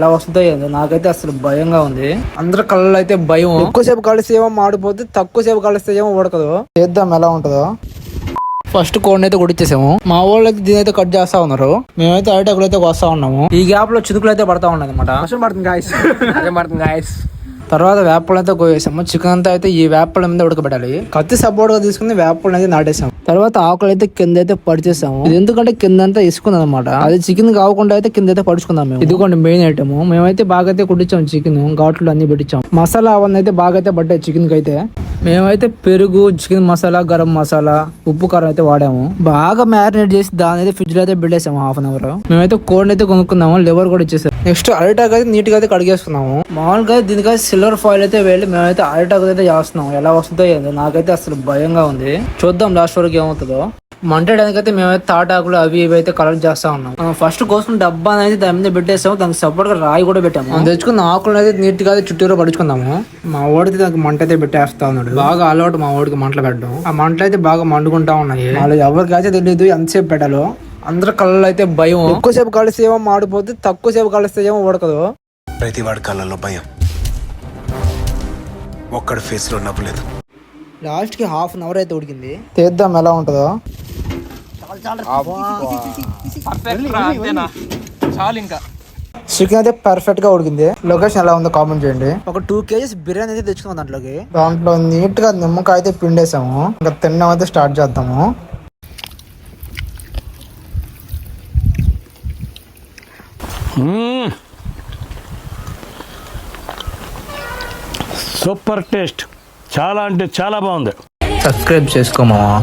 ఎలా వస్తుందో ఏందో నాకైతే అసలు భయంగా ఉంది. అందరి కళ్ళలో అయితే భయం. ఎక్కువసేపు కలిస్తే ఏమో మాడిపోతే, తక్కువసేపు కలిస్తే ఏమో ఉడకదు. చేద్దాం ఎలా ఉంటుందో. ఫస్ట్ కోడిని అయితే కొట్టించేసాము. మా వాళ్ళు అయితే దీని అయితే కట్ చేస్తా ఉన్నారు. మేమైతే అరటాకులు అయితే వస్తా ఉన్నాము. ఈ గ్యాప్ లో చినుకులు అయితే పడతా ఉన్నాయి అనమాట. వర్షం పడుతుంది గాయస్. తర్వాత వేపలు అయితే కోసేసాము. చికెన్ అంతా అయితే ఈ వేపల మీద ఉడకబెట్టాలి. కత్తి సపోర్ట్ గా తీసుకుని వేపలను అయితే నాటేసాము. తర్వాత ఆకులు అయితే కింద అయితే పడిచేసాము. ఇది ఎందుకంటే కింద అంతా ఇసుకుంది అనమాట. అది చికెన్ కాకుండా అయితే కింద అయితే పడుచుకుందాం మేము. ఇదిగోండి మెయిన్ ఐటమ్. మేమైతే బాగా అయితే కుట్టించాము చికెన్. ఘాట్లు అన్ని పెట్టించాం. మసాలా అవన్నీ అయితే బాగా అయితే పడ్డాయి చికెన్ కి అయితే. మేమైతే పెరుగు, చికెన్ మసాలా, గరం మసాలా, ఉప్పు, కారం అయితే వాడాము. బాగా మ్యారినేట్ చేసి దాని అయితే ఫ్రిడ్జ్ లో అయితే పెట్టేసాము హాఫ్ అన్ అవర్. మేమైతే కోడిని అయితే కొనుక్కున్నాము. లివర్ కూడా ఇచ్చేసాము. నెక్స్ట్ అరటాకు అయితే నీట్ గా అయితే కడిగేసుకున్నాము. మామూలుగా దీనికైతే సిల్వర్ ఫాయిల్ అయితే వెళ్ళి మేమైతే అరటాకు అయితే చేస్తున్నాము. ఎలా వస్తుందో ఏందో నాకైతే అసలు భయంగా ఉంది. చూద్దాం లాస్ట్ వరకు ఏమవుతుందో. మంటడానికి అయితే మేమైతే తాటాకులు అవి ఇవి అయితే కలెక్ట్ చేస్తా ఉన్నాం. ఫస్ట్ కోసం డబ్బా అనేది దాని మీద పెట్టేసాము. దానికి సపోర్ట్ గా రాయి కూడా పెట్టాము. తెచ్చుకున్న ఆకులను అయితే నీట్ గా చుట్టూరు పడుచుకుందాము. మా ఓడితే దానికి మంట అయితే పెట్టేస్తా ఉన్నాడు. బాగా అలవాటు మా ఓడికి మంటలు పెట్టడం. ఆ మంటలు అయితే బాగా మండుకుంటా ఉన్నాయి. వాళ్ళు ఎవరికైతే తెలియదు ఎంతసేపు పెట్టాలో. అందరి కళ్ళలో అయితే భయం. ఎక్కువసేపు కలిస్తే ఏమో మాడిపోతే, తక్కువసేపు కలిస్తే ఏమో ఉడకదు. ప్రతి వాడి కళ్ళల్లో భయం, ఒక్కడి ఫేస్ లో నవ్వులేదు. లాస్ట్ కి హాఫ్ అన్ అవర్ అయితే ఉడికింది. తీద్దాం ఎలా ఉంటుందో. చికెన్ అయితే పర్ఫెక్ట్ గా ఉడికింది. లొకేషన్ ఎలా ఉందో కామెంట్ చేయండి. ఒక 2 kgs బిర్యానీ అయితే తెచ్చుకున్నాం. దాంట్లో నీట్ గా నిమ్మకాయ అయితే పిండేసాము. ఇంకా తిన్నాం అయితే స్టార్ట్ చేద్దాము. సూపర్ టేస్ట్, చాలా అంటే చాలా బాగుంది. సబ్స్క్రైబ్ చేసుకో మావా.